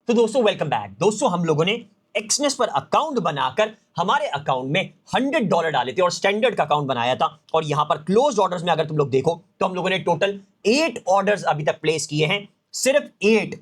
तो दोस्तों welcome back. दोस्तों हम लोगों ने एक्सनेस पर अकाउंट बनाकर हमारे अकाउंट में $100 डाले थे और स्टैंडर्ड का अकाउंट बनाया था। और यहां पर क्लोज ऑर्डर्स में अगर तुम लोग देखो तो हम लोगों ने टोटल 8 ऑर्डर्स अभी तक प्लेस किए हैं। सिर्फ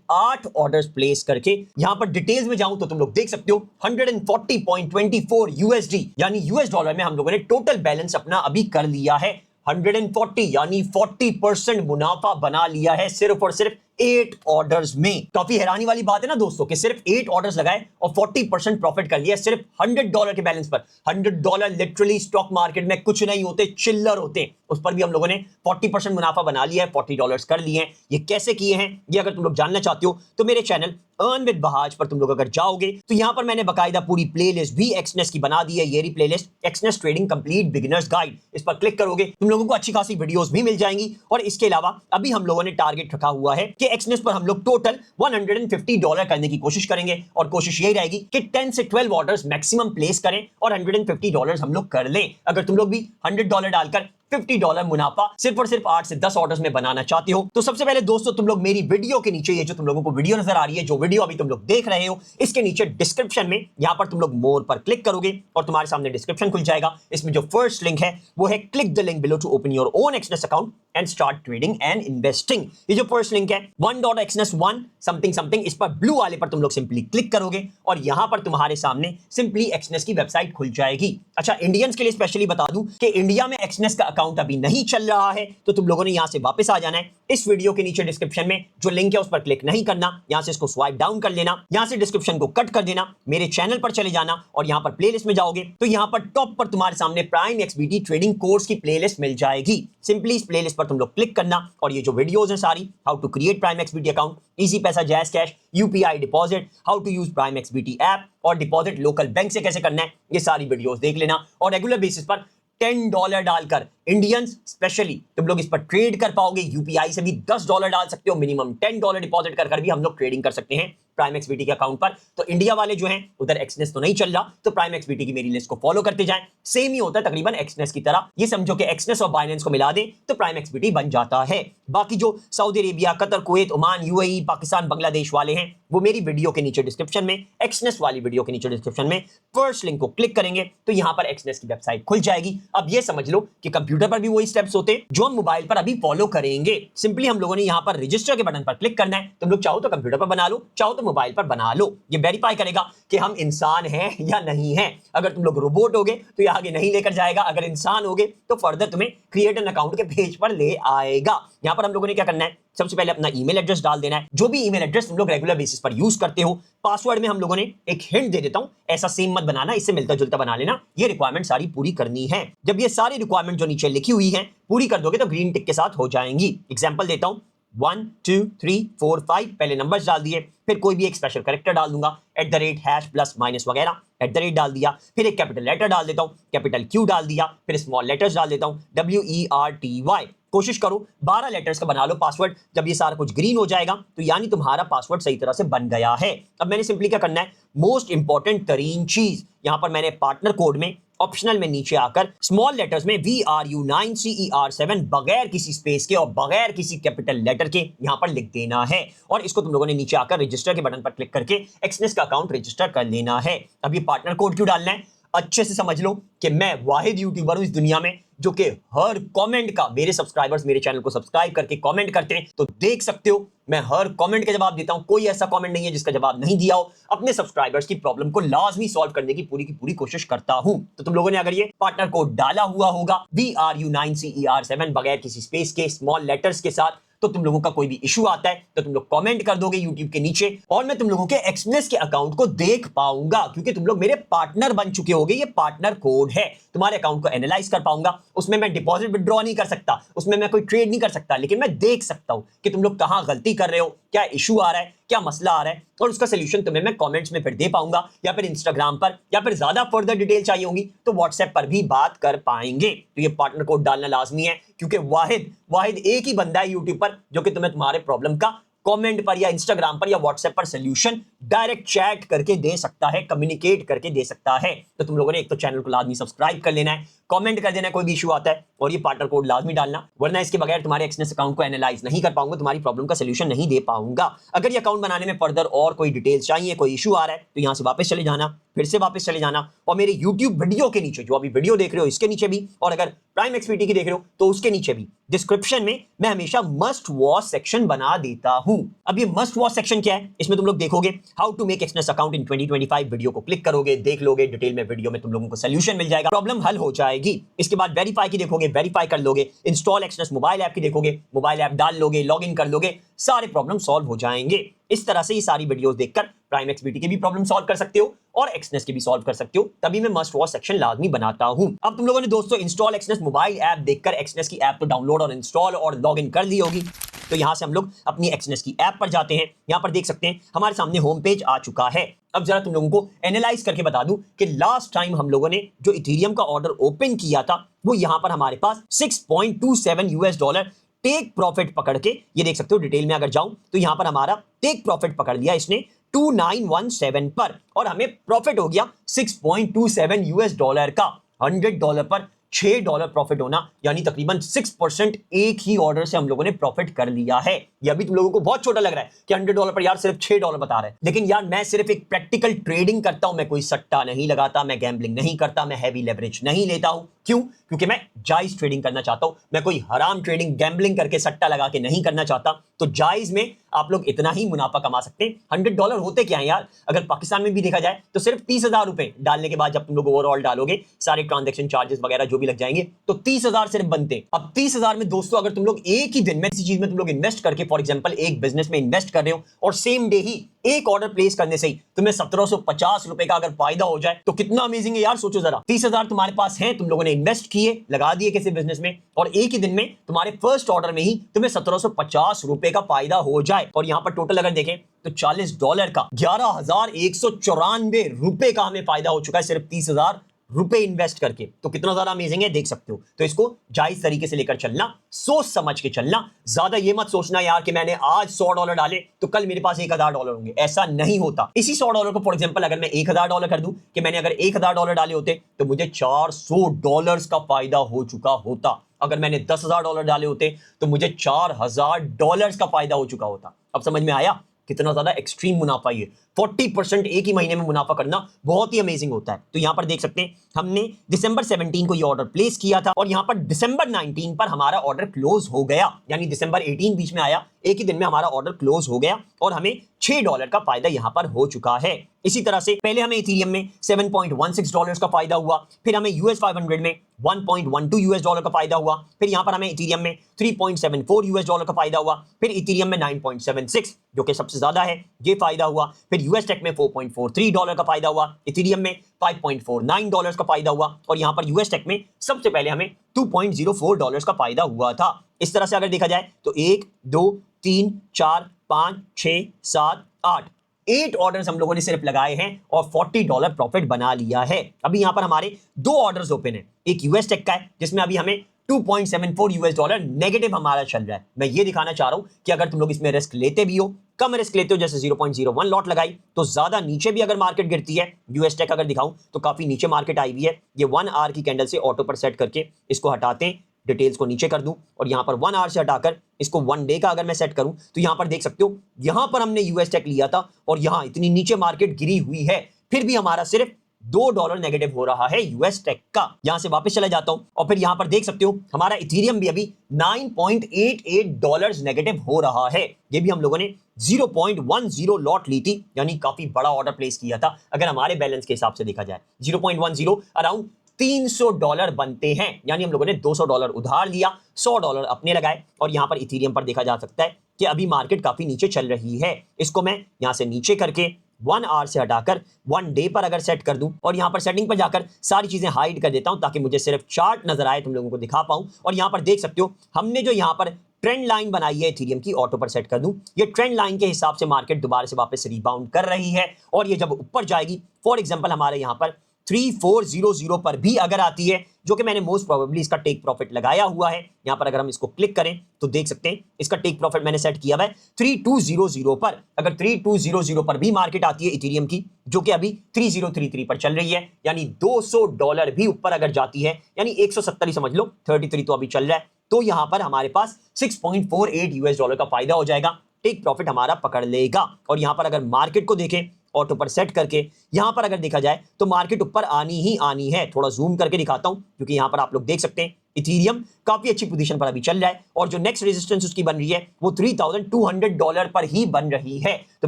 8 ऑर्डर्स प्लेस करके यहां पर डिटेल्स में जाऊं तो तुम लोग देख सकते हो 140.24 यूएसडी यानी यूएस डॉलर में हम लोगों ने टोटल बैलेंस अपना अभी कर लिया है। 140 यानी 40% मुनाफा बना लिया है सिर्फ और सिर्फ 8 ऑर्डर्स में। काफी हैरानी वाली बात है ना दोस्तों कि सिर्फ 8 ऑर्डर्स लगाए और 40% प्रॉफिट कर लिया सिर्फ $100 के बैलेंस पर। $100 लिटरली स्टॉक मार्केट में कुछ नहीं होते, चिल्लर होते। उस पर भी हम लोगों ने 40% मुनाफा बना लिया है, $40 कर लिए हैं। ये कैसे किए हैं ये अगर तुम लोग जानना चाहते हो तो मेरे चैनल अर्न विद बहाज पर तुम लोग अगर जाओगे तो यहां पर मैंने बकायदा पूरी प्लेलिस्ट भी एक्सनेस की बना दी है। ये रही playlist Exness trading complete beginners guide. इस पर क्लिक करोगे तुम लोगों को अच्छी खासी वीडियोस भी मिल जाएंगी। और इसके अलावा अभी हम लोगों ने टारगेट रखा हुआ है कि एक्सनेस पर हम लोग टोटल $150 करने की कोशिश करेंगे और कोशिश यही रहेगी कि 10 से 12 ऑर्डर्स मैक्सिमम प्लेस करें और $150 हम लोग कर लें। अगर तुम लोग भी $100 डालकर $50 मुनाफा सिर्फ और सिर्फ 8 से 10 ऑर्डर्स में बनाना चाहते हो तो सबसे पहले दोस्तों तुम लोग मेरी वीडियो के नीचे, ये जो तुम लोगों को वीडियो नजर आ रही है, जो वीडियो अभी तुम लोग देख रहे हो, इसके नीचे डिस्क्रिप्शन में यहां पर तुम लोग मोर पर क्लिक करोगे और तुम्हारे सामने डिस्क्रिप्शन खुल जाएगा। इसमें जो फर्स्ट लिंक है वो है click the link below to open your own Exness account and start trading and investing. ये जो फर्स्ट लिंक है 1.exness1 समथिंग समथिंग, इस पर ब्लू वाले पर तुम लोग सिंपली क्लिक करोगे और यहां पर तुम्हारे सामने सिंपली एक्सनेस की वेबसाइट खुल जाएगी। अच्छा, इंडियंस के लिए स्पेशली बता दूं कि इंडिया में एक्सनेस का अकाउंट अभी नहीं चल रहा है तो तुम लोगों ने यहां से वापस आ जाना है। इस वीडियो के नीचे डिस्क्रिप्शन में जो लिंक है उस पर क्लिक नहीं करना, यहां से इसको स्वाइप डाउन कर लेना, यहां से डिस्क्रिप्शन को कट कर देना, मेरे चैनल पर चले जाना और यहां पर प्लेलिस्ट में जाओगे तो यहां पर टॉप पर तुम्हारे सामने प्राइम एक्सबीटी ट्रेडिंग कोर्स की प्लेलिस्ट मिल जाएगी। सिंपली इस प्लेलिस्ट पर तुम लोग क्लिक करना और ये जो वीडियोस हैं सारी, how to create prime XBT account, Easypaisa, JazzCash, UPI deposit, how to use prime XBT app और डिपॉजिट लोकल बैंक से कैसे करना है, ये सारी वीडियोस देख लेना। और रेगुलर बेसिस पर $10 डालकर इंडियंस स्पेशली तुम लोग इस पर ट्रेड कर पाओगे। यूपीआई से भी $10 डाल सकते हो, मिनिमम $10 डिपॉजिट कर भी हम लोग ट्रेडिंग कर सकते हैं प्राइम एक्सबीटी के अकाउंट पर। तो इंडिया वाले जो हैं उधर एक्सनेस तो नहीं चल रहा तो प्राइम एक्सबीटी की मेरी लिस्ट को फॉलो करते जाएं। सेम ही होता है तकरीबन एक्सनेस की तरह। ये समझो कि एक्सनेस और बाइनेंस को मिला दे तो प्राइम एक्सबीटी बन जाता है। बाकी जो Saudi Arabia, Qatar, Kuwait, Oman, UAE, Pakistan, Bangladesh वाले हैं वो मेरी वीडियो के नीचे डिस्क्रिप्शन में, एक्सनेस वाली वीडियो के नीचे डिस्क्रिप्शन में फर्स्ट लिंक को क्लिक करेंगे तो यहां पर एक्सनेस की वेबसाइट खुल जाएगी। अब ये समझ लो कि कंप्यूटर पर भी वही स्टेप्स होते जो हम मोबाइल पर अभी फॉलो करेंगे। सिंपली हम लोगों ने यहां पर रजिस्टर के बटन पर क्लिक करना है। तुम लोग चाहो तो कंप्यूटर पर बना लो, चाहो तो मोबाइल पर बना लो। ये वेरीफाई करेगा कि हम इंसान हैं या नहीं हैं। अगर तुम लोग रोबोट होगे तो ये आगे नहीं लेकर जाएगा, अगर इंसान होगे तो फर्दर तुम्हें क्रिएट एन अकाउंट के पेज पर ले आएगा। यहां पर हम लोगों ने क्या करना है, सबसे पहले अपना ईमेल एड्रेस डाल देना है, जो भी ईमेल एड्रेस तुम लोग रेगुलर बेसिस पर यूज करते हो। पासवर्ड में हम लोगों ने एक हिंट दे देता हूं, ऐसा सेम मत बनाना, इससे मिलता जुलता बना लेना। ये रिक्वायरमेंट सारी पूरी करनी है। जब ये सारी रिक्वायरमेंट जो नीचे लिखी हुई है पूरी कर दोगे तो ग्रीन टिक के साथ हो जाएंगी। एग्जाम्पल देता हूं, 1 2 3 4 5 पहले नंबर्स डाल दिए, फिर कोई भी एक स्पेशल कैरेक्टर डाल दूंगा, @ हैश प्लस माइनस वगैरह, @ डाल दिया, फिर एक कैपिटल लेटर डाल देता हूं, कैपिटल Q डाल दिया, फिर स्मॉल लेटर्स डाल देता हूं, WERTY। कोशिश करो 12 लेटर्स का बना लो पासवर्ड। जब ये सारा कुछ ग्रीन हो जाएगा तो यानी तुम्हारा पासवर्ड सही तरह से बन गया है। अब मैंने सिंपली क्या करना है, मोस्ट इंपॉर्टेंट तरीन चीज, यहां पर मैंने पार्टनर कोड में ऑप्शनल में नीचे आकर स्मॉल लेटर्स में VRU9CER7 बगैर किसी स्पेस के और बगैर किसी कैपिटल लेटर के यहां पर लिख देना है। और इसको तुम लोगों ने नीचे आकर रजिस्टर के बटन पर क्लिक करके एक्सनेस का अकाउंट रजिस्टर कर लेना है। अब ये पार्टनर कोड क्यों डालना है, अच्छे से समझ लो कि मैं वाहिद यूट्यूबर हूं इस दुनिया में जो कि हर कमेंट का, मेरे सब्सक्राइबर्स मेरे चैनल को सब्सक्राइब करके कमेंट करते हैं तो देख सकते हो मैं हर कमेंट के जवाब देता हूं। कोई ऐसा कमेंट नहीं है जिसका जवाब नहीं दिया हो। अपने सब्सक्राइबर्स की प्रॉब्लम को लाजमी सॉल्व करने की पूरी कोशिश करता हूं। तो तुम लोगों ने अगर ये पार्टनर कोड डाला हुआ होगा VRU9CER7 बगैर किसी स्पेस के स्मॉल लेटर्स के साथ, तो तुम लोगों का कोई भी इशू आता है तो तुम लोग कमेंट कर दोगे यूट्यूब के नीचे और मैं तुम लोगों के एक्सनेस के अकाउंट को देख पाऊंगा क्योंकि तुम लोग मेरे पार्टनर बन चुके होगे। ये पार्टनर कोड है, तुम्हारे अकाउंट को एनालाइज कर पाऊंगा। उसमें मैं डिपॉजिट विड्रॉ नहीं कर सकता, उसमें मैं कोई ट्रेड नहीं कर सकता, लेकिन मैं देख सकता हूं कि तुम लोग कहां गलती कर रहे हो, क्या इशू आ रहा है, क्या मसला आ रहा है और उसका सोल्यूशन तुम्हें मैं कमेंट्स में फिर दे पाऊंगा या फिर इंस्टाग्राम पर, या फिर ज्यादा फर्दर डिटेल चाहिए होंगी तो व्हाट्सएप पर भी बात कर पाएंगे। तो ये पार्टनर कोड डालना लाजमी है क्योंकि वाहिद एक ही बंदा है यूट्यूब पर जो कि तुम्हें तुम्हारे प्रॉब्लम का कमेंट पर या इंस्टाग्राम पर या व्हाट्सएप पर सोल्यूशन डायरेक्ट चैट करके दे सकता है, कम्युनिकेट करके दे सकता है। तो तुम लोगों ने एक तो चैनल को लाजमी सब्सक्राइब कर लेना है, कमेंट कर देना कोई भी इशू आता है, और ये पार्टनर कोड लाजमी डालना, वरना इसके बगैर तुम्हारे एक्सनेस अकाउंट को एनालाइज नहीं कर पाऊंगा, तुम्हारी प्रॉब्लम का सोल्यूशन नहीं दे पाऊंगा। अगर ये अकाउंट बनाने में फर्दर और कोई डिटेल्स चाहिए, कोई इशू आ रहा है, तो यहां से वापस चले जाना, फिर से वापस चले जाना, और मेरे YouTube वीडियो के नीचे, जो अभी वीडियो देख रहे हो इसके नीचे भी, और अगर प्राइम एक्सपीटी की देख रहे हो तो उसके नीचे भी डिस्क्रिप्शन में मैं हमेशा मस्ट वॉच सेक्शन बना देता हूं। अब ये मस्ट वॉच सेक्शन क्या है, इसमें तुम लोग देखोगे how to make Exness account in 2025, video को क्लिक करोगे, देख लोगे डिटेल में, वीडियो में तुम लोगों को सोल्यूशन मिल जाएगा, प्रॉब्लम हल हो जाएगी। इसके बाद वेरीफाई की देखोगे, वेरीफाई कर लोगे, इंस्टॉल एक्सनेस मोबाइल ऐप की देखोगे, मोबाइल ऐप डाल लोगे, लॉगिन कर लोगे, सारे प्रॉब्लम सॉल्व हो जाएंगे। इस तरह से ये सारी वीडियोस देखकर प्राइम एक्सपीटी के भी प्रॉब्लम सॉल्व कर सकते हो और एक्सनेस के भी सॉल्व कर सकते हो, तभी मैं मस्ट वॉच सेक्शन लाजमी बनाता हूं। अब तुम लोगों ने दोस्तों इंस्टॉल एक्सनेस मोबाइल ऐप देखकर एक्सनेस की ऐप तो डाउनलोड और इंस्टॉल और लॉगिन कर ली होगी। तो यहां से हम लोग अपनी एक्सनेस की ऐप पर जाते हैं। यहां पर देख सकते हैं हमारे सामने होम पेज आ चुका है। अब जरा तुम लोगों को एनालाइज करके बता दूं कि लास्ट टाइम हम लोगों ने जो इथेरियम का ऑर्डर ओपन किया था, वो यहां पर हमारे पास $6.27 टेक प्रॉफिट पकड़ के, ये देख सकते हो डिटेल में अगर जाऊं तो यहां पर हमारा टेक प्रॉफिट पकड़ लिया इसने 2917 पर, और हमें प्रॉफिट हो गया $6.27 का। $100 पर $6 प्रॉफिट होना, यानी तकरीबन 6% एक ही ऑर्डर से हम लोगों ने प्रॉफिट कर लिया है। ये अभी तुम लोगों को बहुत छोटा लग रहा है कि $100 पर यार सिर्फ $6 बता रहे हैं, लेकिन यार मैं सिर्फ एक प्रैक्टिकल ट्रेडिंग करता हूं, मैं कोई सट्टा नहीं लगाता, मैं गैम्बलिंग नहीं करता, मैं हैवी लेवरेज नहीं लेता हूं। क्यों? क्योंकि मैं जायज ट्रेडिंग करना चाहता हूं, मैं कोई हराम ट्रेडिंग गैम्बलिंग करके सट्टा लगा के नहीं करना चाहता। तो जायज में आप लोग इतना ही मुनाफा कमा सकते हैं। $100 होते क्या है यार, अगर पाकिस्तान में भी देखा जाए तो सिर्फ 30,000 रुपए डालने के बाद जब तुम लोग ओवरऑल डालोगे, सारे ट्रांजेक्शन चार्जेस वगैरह जो भी लग जाएंगे, तो 30,000 सिर्फ बनते। अब 30,000 में दोस्तों अगर तुम लोग एक ही दिन में किसी चीज में तुम लोग इन्वेस्ट करके, फॉर एग्जांपल एक बिजनेस में इन्वेस्ट कर रहे हो और सेम डे ही एक ऑर्डर प्लेस करने से ही तुम्हें 1750 रुपए का अगर फायदा हो जाए, तो कितना अमेजिंग है यार। सोचो जरा, 30,000 तुम्हारे पास है, तुम लोगों ने इन्वेस्ट किए, लगा दिए किसी बिजनेस में, और एक ही दिन में तुम्हारे फर्स्ट ऑर्डर में ही तुम्हें 1750 रुपए का फायदा हो जाए। और यहां पर टोटल अगर देखें तो $40 का 11,194 रुपए का हमें फायदा हो चुका है सिर्फ 30,000 रुपए इन्वेस्ट करके। तो कितना ज्यादा अमेजिंग है, देख सकते हो। तो इसको जायज तरीके से लेकर चलना, सोच समझ के चलना। ज्यादा ये मत सोचना यार कि मैंने आज $100 डाले तो कल मेरे पास $1,000 होंगे, ऐसा नहीं होता। इसी $100 को फॉर एग्जांपल अगर मैं $1,000 कर दूं, कि मैंने अगर $1,000 डाले होते तो मुझे $400 का फायदा हो चुका होता। अगर मैंने $10,000 डाले होते तो मुझे $4,000 का फायदा हो चुका होता। अब समझ में आया कितना ज्यादा एक्सट्रीम मुनाफा ये। 40% एक ही महीने में मुनाफा करना बहुत ही अमेजिंग होता है। तो यहां पर देख सकते हैं हमने दिसंबर 17 को ये ऑर्डर प्लेस किया था, और यहां पर दिसंबर 19 पर हमारा ऑर्डर क्लोज हो गया, यानी दिसंबर 18 बीच में आया, एक ही दिन में हमारा ऑर्डर क्लोज हो गया और हमें $6 का फायदा यहां पर हो चुका है। इसी तरह से पहले हमें इथेरियम में $7.16 का फायदा हुआ, फिर हमें US500 में $1.12 का फायदा हुआ, फिर यहां पर हमें इथेरियम में $3.74 का फायदा हुआ, फिर इथेरियम में 9.76 जो कि सबसे ज्यादा है ये फायदा हुआ, फिर यूएस टेक में $4.43 का फायदा हुआ, इथेरियम में $5.49 का फायदा हुआ, और यहां पर यूएस टेक में सबसे पहले हमें $2.04 का फायदा हुआ था। इस तरह से अगर देखा जाए तो 1 2 3 4 5 6 7 8 8 ऑर्डर्स हम लोगों ने सिर्फ लगाए हैं और $40 प्रॉफिट बना लिया है। अभी यहां पर हमारे 2 ऑर्डर्स ओपन है, एक यूएस टेक का है जिसमें अभी हमें $2.74 नेगेटिव हमारा चल रहा है। मैं ये दिखाना चाह रहा हूं कि अगर तुम लोग इसमें रिस्क लेते भी हो, कम रिस्क लेते हो, जैसे 0.01 लॉट लगाई, तो ज्यादा नीचे भी अगर मार्केट गिरती है, यूएस टेक अगर दिखाऊं तो काफी नीचे मार्केट आई हुई है। ये 1 आवर की कैंडल से ऑटो पर सेट करके इसको हटाते हैं, डिटेल्स को नीचे कर दूं, और यहां पर 1 आवर से हटाकर इसको 1 डे का अगर मैं सेट करूं, तो यहां पर देख सकते हो यहां पर हमने यूएस टेक लिया था और यहां इतनी नीचे मार्केट गिरी हुई है, फिर भी हमारा सिर्फ $2 नेगेटिव हो रहा है यूएस टेक का। यहां से वापस चला जाता हूं और फिर यहां पर देख सकते हो हमारा इथेरियम भी अभी $9.88 नेगेटिव हो रहा है। ये भी हम लोगों ने 0.10 लॉट ली थी, यानी काफी बड़ा ऑर्डर प्लेस किया था। अगर हमारे बैलेंस के हिसाब से देखा जाए 0.10 अराउंड $300 बनते हैं, यानी हम लोगों ने $200 उधार लिया, $100 अपने लगाए। और यहां पर इथेरियम पर देखा जा सकता है कि अभी मार्केट काफी नीचे चल रही है। इसको मैं यहां से नीचे करके 1 आवर से हटाकर 1 डे पर अगर सेट कर दूं, और यहां पर सेटिंग पर जाकर सारी चीजें हाइड कर देता हूं ताकि मुझे सिर्फ चार्ट नजर आए, तुम लोगों को दिखा पाऊं। और यहां पर देख सकते हो हमने जो यहां पर ट्रेंड लाइन बनाई है इथेरियम की, ऑटो पर सेट कर दूं, ये ट्रेंड लाइन के हिसाब से मार्केट दोबारा से वापस रिबाउंड कर रही है, और ये जब ऊपर जाएगी, फॉर एग्जांपल हमारे यहां पर 3400 पर भी अगर आती है, जो कि मैंने मोस्ट प्रोबेबली इसका टेक प्रॉफिट लगाया हुआ है, यहां पर अगर हम इसको क्लिक करें तो देख सकते हैं इसका टेक प्रॉफिट मैंने सेट किया हुआ है 3200 पर। अगर 3200 पर भी मार्केट आती है इथेरियम की, जो कि अभी 3033 पर चल रही है, यानी $200 भी ऊपर अगर जाती है, यानी 170 ही समझ लो, 33 तो अभी चल रहा है, तो यहां पर हमारे पास $6.48 का फायदा हो जाएगा, टेक प्रॉफिट हमारा पकड़ लेगा। और यहां पर अगर मार्केट को देखें ऑटो पर सेट करके, यहां पर अगर देखा जाए तो मार्केट ऊपर आनी ही आनी है। थोड़ा जूम करके दिखाता हूं, क्योंकि यहां पर आप लोग देख सकते हैं इथेरियम काफी अच्छी पोजीशन पर अभी चल रहा है, और जो नेक्स्ट रेजिस्टेंस उसकी बन रही है वो $3200 पर ही बन रही है। तो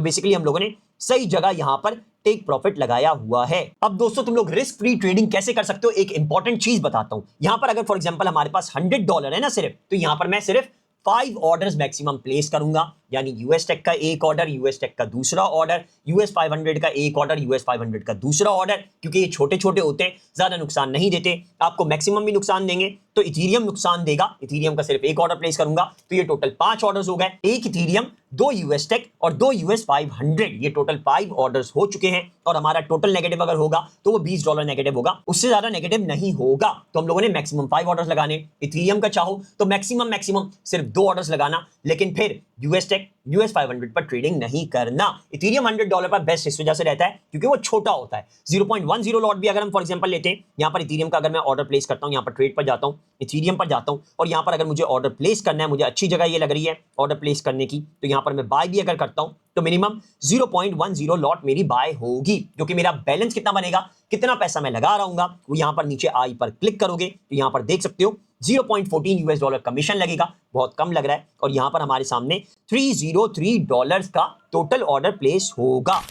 बेसिकली हम लोगों ने सही जगह यहां पर टेक प्रॉफिट लगाया हुआ है। अब दोस्तों तुम लोग रिस्क फ्री ट्रेडिंग कैसे कर सकते हो, एक इंपॉर्टेंट चीज बताता हूं। यहां पर अगर फॉर एग्जांपल हमारे पास $100 है ना सिर्फ, तो यहां पर मैं सिर्फ 5 ऑर्डर्स मैक्सिमम प्लेस करूंगा, यानी यूएस टेक का एक ऑर्डर, यूएस टेक का दूसरा ऑर्डर, यूएस 500 का एक ऑर्डर, यूएस 500 का दूसरा ऑर्डर, क्योंकि ये छोटे छोटे होते हैं, ज्यादा नुकसान नहीं देते, आपको मैक्सिमम भी नुकसान देंगे तो इथेरियम नुकसान देगा। इथेरियम का सिर्फ एक ऑर्डर प्लेस करूंगा, तो ये टोटल 5 ऑर्डर्स हो गए, एक इथेरियम, 2 यूएस टेक और 2 यूएस 500, ये टोटल 5 ऑर्डर्स हो चुके हैं। और हमारा टोटल नेगेटिव अगर होगा तो वो $20 नेगेटिव होगा, उससे ज्यादा नेगेटिव नहीं होगा। तो हम लोगों ने मैक्सिमम 5 ऑर्डर्स लगाने, इथेरियम का चाहो तो मैक्सिमम सिर्फ 2 ऑर्डर्स लगाना, लेकिन फिर यूएस टेक यूएस 500 पर ट्रेडिंग नहीं करना। इथेरियम $100 पर बेस्ट इस वजह से रहता है क्योंकि वो छोटा होता है। 0.10 लॉट भी अगर हम फॉर एग्जांपल लेते हैं, यहां पर इथेरियम का अगर मैं ऑर्डर प्लेस करता हूं, यहां पर ट्रेड पर जाता हूं, इथेरियम पर जाता हूं, और यहां पर अगर मुझे ऑर्डर प्लेस करना है, मुझे अच्छी जगह ये लग रही है ऑर्डर प्लेस करने की, तो यहां पर मैं बाय भी अगर करता हूं तो मिनिमम 0.10 लॉट मेरी बाय होगी, जो कि मेरा बैलेंस कितना बनेगा, कितना पैसा मैं लगा रहा हूं, वो यहां पर नीचे आई पर क्लिक करोगे तो यहां पर देख सकते हो $0.14 कमीशन लगेगा, बहुत कम लग रहा है। और यहां पर हमारे सामने $303 का टोटल ऑर्डर प्लेस होगा।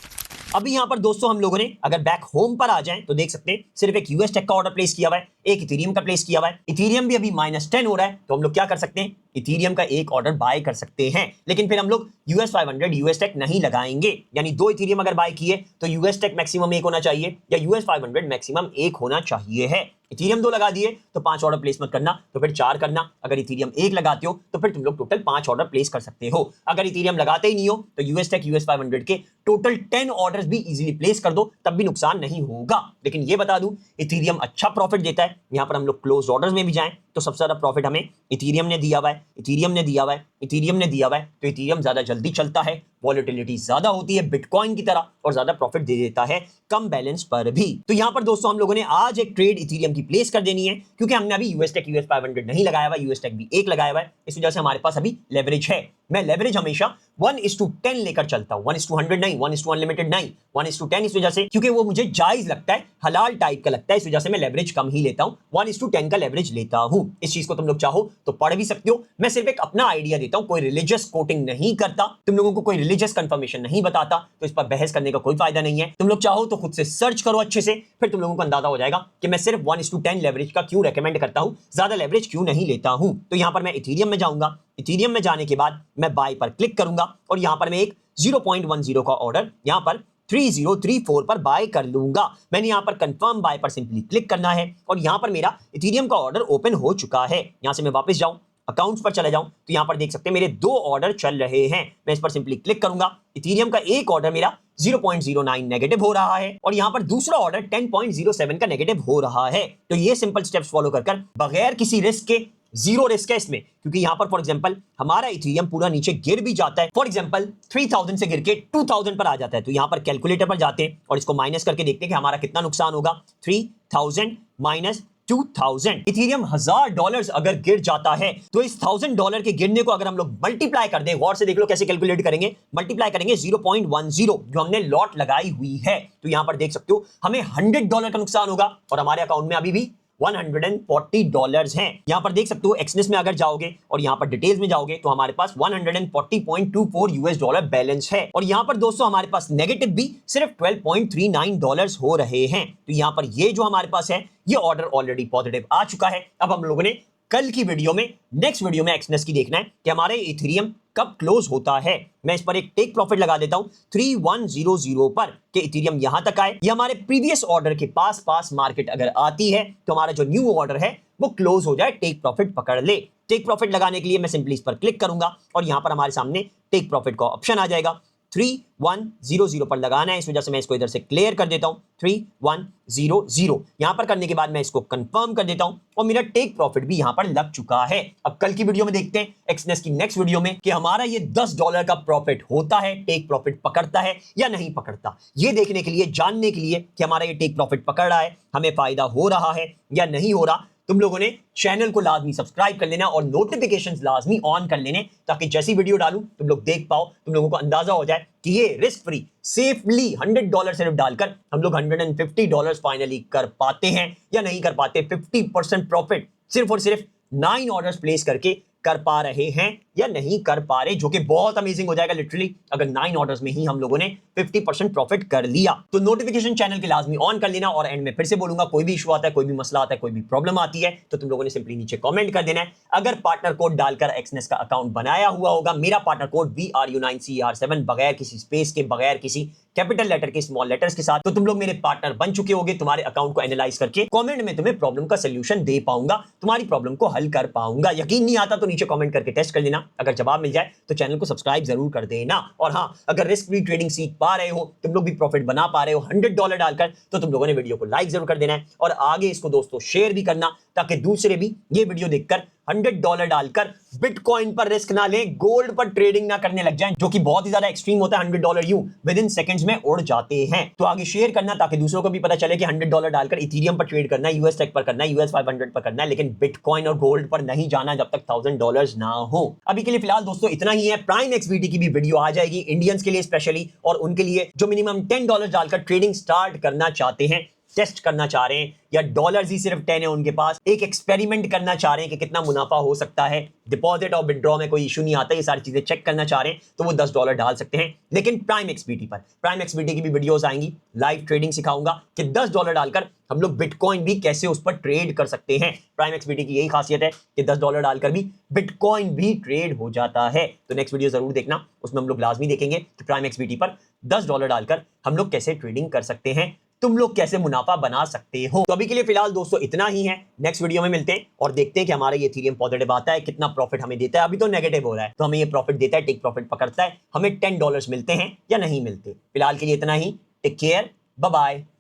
अभी यहां पर दोस्तों हम लोगों ने अगर बैक होम पर आ जाएं तो देख सकते हैं सिर्फ एक यूएस टेक का ऑर्डर प्लेस किया हुआ है, एक इथेरियम का प्लेस किया हुआ है। इथेरियम भी अभी -10 हो रहा है, तो हम लोग क्या कर सकते हैं, इथेरियम का एक ऑर्डर बाय कर सकते हैं, लेकिन फिर हम लोग यूएस 500 यूएस टेक नहीं लगाएंगे। यानी 2 इथेरियम अगर बाय किए तो यूएस टेक मैक्सिमम 1 होना चाहिए, या यूएस 500 मैक्सिमम 1 होना चाहिए है। इथेरियम 2 लगा दिए तो 5 ऑर्डर प्लेस मत करना, तो फिर 4 करना। अगर इथेरियम 1 लगाते हो तो फिर तुम लोग टोटल 5 ऑर्डर प्लेस कर सकते हो। अगर इथेरियम लगाते ही नहीं हो तो यूएस टेक यूएस 500 के टोटल 10 ऑर्डर्स भी इजीली प्लेस कर दो, तब भी नुकसान नहीं होगा। लेकिन ये बता दूं, इथेरियम अच्छा प्रॉफिट देता है। यहां पर हम लोग क्लोज ऑर्डर्स में भी जाएं तो सबसे ज्यादा प्रॉफिट हमें इथेरियम ने दिया हुआ है, इथेरियम ने दिया हुआ है, इथेरियम ने दिया हुआ है। तो इथेरियम ज्यादा जल्दी चलता है, वॉलेटिलिटी ज्यादा होती है बिटकॉइन की तरह, और ज्यादा प्रॉफिट दे देता है कम बैलेंस पर भी। तो यहां पर दोस्तों हम लोगों ने आज एक ट्रेड इथेरियम की प्लेस कर देनी है, क्योंकि हमने अभी यूएस टेक यूएस 500 नहीं लगाया हुआ, यूएस टेक भी 1 लगाया हुआ है, इस वजह से हमारे पास अभी लेवरेज है। मैं लेवरेज हमेशा 1:10 लेकर चलता हूं, 1:100 नहीं, 1:अनलिमिटेड नहीं, 1:10 इस वजह से क्योंकि वो मुझे जायज लगता है, हलाल टाइप का लगता है, इस वजह से मैं लेवरेज कम ही लेता हूं, 1:10 का लेवरेज लेता हूं। इस चीज को तुम लोग चाहो तो पढ़ भी सकते हो, मैं सिर्फ एक अपना आइडिया देता हूं, कोई रिलीजियस कोटिंग नहीं करता, तुम लोगों को कोई रिलीजियस कंफर्मेशन नहीं बताता, तो इस पर बहस करने का कोई फायदा नहीं है। तुम लोग चाहो तो खुद से सर्च करो अच्छे से, फिर तुम लोगों को अंदाजा हो जाएगा कि मैं सिर्फ 1:10 लेवरेज का क्यों रेकमेंड करता हूं, ज्यादा लेवरेज क्यों नहीं लेता हूं। तो यहां पर मैं इथेरियम में जाऊंगा, इथेरियम में जाने के बाद मैं बाय पर क्लिक करूंगा, और यहां पर मैं एक 0.10 का ऑर्डर यहां पर 3034 पर बाय कर लूंगा। मैंने यहां पर कंफर्म बाय पर सिंपली क्लिक करना है, और यहां पर मेरा इथेरियम का ऑर्डर ओपन हो चुका है। यहां से मैं वापस जाऊं, अकाउंट्स पर चले जाऊं, तो यहां पर देख सकते हैं मेरे 2 ऑर्डर चल रहे हैं। मैं इस पर सिंपली क्लिक करूंगा, इथेरियम का एक ऑर्डर मेरा 0.09 नेगेटिव हो रहा है, और यहां पर दूसरा ऑर्डर 10.07 का नेगेटिव हो रहा है। तो ये सिंपल स्टेप्स फॉलो कर बगैर किसी रिस्क के, जीरो रिस्क है इसमें, क्योंकि यहां पर फॉर एग्जांपल हमारा इथेरियम पूरा नीचे गिर भी जाता है, फॉर एग्जांपल 3000 से गिर के 2000 पर आ जाता है, तो यहां पर कैलकुलेटर पर जाते हैं और इसको माइनस करके देखते हैं कि हमारा कितना नुकसान होगा। 3000 माइनस 2000, इथेरियम $1000 अगर गिर जाता है, तो इस $1000 के गिरने को अगर हम लोग मल्टीप्लाई कर दें, गौर से देख लो कैसे कैलकुलेट करेंगे, मल्टीप्लाई करेंगे 0.10 जो हमने लॉट लगाई हुई है, तो यहां पर देख सकते हो हमें $100 का नुकसान होगा, और हमारे अकाउंट में अभी भी $140 हैं। यहां पर देख सकते हो एक्सनेस में अगर जाओगे और यहां पर डिटेल्स में जाओगे तो हमारे पास $140.24 बैलेंस है, और यहां पर दोस्तों हमारे पास नेगेटिव भी सिर्फ $12.39 हो रहे हैं। तो यहां पर ये जो हमारे पास है ये ऑर्डर ऑलरेडी पॉजिटिव आ चुका है। अब हम लोगों ने कल की वीडियो में, नेक्स्ट वीडियो में एक्सनेस की देखना है कि हमारे इथेरियम कब क्लोज होता है। मैं इस पर एक टेक प्रॉफिट लगा देता हूं 3100 पर कि इथेरियम यहां तक आए, ये हमारे प्रीवियस ऑर्डर के पास मार्केट अगर आती है तो हमारा जो न्यू ऑर्डर है वो क्लोज हो जाए, टेक प्रॉफिट पकड़ ले। टेक प्रॉफिट लगाने के लिए मैं सिंपली इस पर क्लिक करूंगा और यहां पर हमारे सामने टेक प्रॉफिट का ऑप्शन आ जाएगा। 3100 पर लगाना है। इस वजह से मैं इसको इधर से क्लियर कर देता हूं 3100। यहां पर करने के बाद मैं इसको कंफर्म कर देता हूं और मेरा टेक प्रॉफिट भी यहां पर लग चुका है। अब कल की वीडियो में देखते हैं एक्सनेस की नेक्स्ट वीडियो में कि हमारा ये $10 का प्रॉफिट होता है, टेक प्रॉफिट पकड़ता है या नहीं पकड़ता। ये देखने के लिए, जानने के लिए कि हमारा ये टेक प्रॉफिट पकड़ रहा है, हमें फायदा हो रहा है या नहीं हो रहा, तुम लोगों ने चैनल को लाजमी सब्सक्राइब कर लेना और नोटिफिकेशंस लाजमी ऑन कर लेने, ताकि जैसी वीडियो डालूं तुम लोग देख पाओ, तुम लोगों को अंदाजा हो जाए कि ये रिस्क फ्री सेफली $100 सिर्फ डालकर हम लोग $150 फाइनली कर पाते हैं या नहीं कर पाते। 50% प्रॉफिट सिर्फ और सिर्फ 9 ऑर्डर्स प्लेस करके कर पा रहे हैं या नहीं कर पा रहे, जो कि बहुत अमेजिंग हो जाएगा लिटरली अगर 9 ऑर्डर्स में ही हम लोगों ने 50% प्रॉफिट कर लिया। तो नोटिफिकेशन चैनल के लाजमी ऑन कर लेना। और एंड में फिर से बोलूंगा, कोई भी इशू आता है, कोई भी मसला आता है, कोई भी प्रॉब्लम आती है तो तुम लोगों ने सिंपली नीचे कमेंट कर देना है। अगर पार्टनर कोड डालकर एक्सनेस का अकाउंट बनाया हुआ होगा, मेरा पार्टनर कोड VRU9CR7 बगैर किसी स्पेस के, बगैर किसी कैपिटल लेटर के, स्मॉल लेटर्स के साथ, तो तुम लोग मेरे पार्टनर बन चुके होगे। तुम्हारे अकाउंट को एनालाइज करके कमेंट में तुम्हें प्रॉब्लम का सोल्यूशन दे पाऊंगा, तुम्हारी प्रॉब्लम को हल कर पाऊंगा। यकीन नहीं आता तो नीचे कमेंट करके टेस्ट कर लेना, अगर जवाब मिल जाए तो चैनल को सब्सक्राइब जरूर कर देना। और हाँ, अगर रिस्क फ्री ट्रेडिंग सीख पा रहे हो, तुम लोग भी प्रॉफिट बना पा रहे हो $100 डालकर, तो तुम लोगों ने वीडियो को लाइक जरूर कर देना है और आगे इसको दोस्तों शेयर भी करना, ताकि दूसरे भी ये वीडियो देखकर $100 डालकर बिटकॉइन पर रिस्क ना लें, गोल्ड पर ट्रेडिंग ना करने लग जाएं, जो कि बहुत ही ज्यादा एक्सट्रीम होता है। $100 यूं विद इन सेकंड्स में उड़ जाते हैं। तो आगे शेयर करना ताकि दूसरों को भी पता चले कि $100 डालकर इथेरियम पर ट्रेड करना है, यूएस टेक पर करना है, US 500 पर करना है, लेकिन बिटकॉइन और गोल्ड पर नहीं जाना जब तक $1000 ना हो। अभी के लिए फिलहाल दोस्तों इतना ही है। प्राइम XBT की भी वीडियो आ जाएगी इंडियंस के लिए स्पेशली, और उनके लिए जो मिनिमम $10 डालकर ट्रेडिंग स्टार्ट करना चाहते हैं, टेस्ट करना चाह रहे हैं, या डॉलर्स ही सिर्फ 10 है उनके पास, एक एक्सपेरिमेंट करना चाह रहे हैं कि कितना मुनाफा हो सकता है, डिपॉजिट और विड्रॉ में कोई इशू नहीं आता, ये सारी चीजें चेक करना चाह रहे हैं, तो वो $10 डाल सकते हैं, लेकिन प्राइम XBT पर। प्राइम XBT की भी वीडियोस आएंगी, लाइव ट्रेडिंग सिखाऊंगा कि $10 डालकर हम लोग बिटकॉइन भी कैसे उस पर ट्रेड कर सकते हैं। प्राइम XBT की यही खासियत है कि $10 डालकर भी बिटकॉइन भी ट्रेड हो जाता है। तो नेक्स्ट वीडियो जरूर देखना, उसमें हम लोग लाजमी देखेंगे कि प्राइम XBT पर $10 डालकर हम लोग कैसे ट्रेडिंग कर सकते हैं, तुम लोग कैसे मुनाफा बना सकते हो। तो अभी के लिए फिलहाल दोस्तों इतना ही है। नेक्स्ट वीडियो में मिलते हैं और देखते हैं कि हमारा ये इथेरियम पॉजिटिव आता है, कितना प्रॉफिट हमें देता है। अभी तो नेगेटिव हो रहा है, तो हमें ये प्रॉफिट देता है, टेक प्रॉफिट पकड़ता है, हमें $10 मिलते हैं या नहीं मिलते। फिलहाल के लिए इतना ही। Take care, bye bye.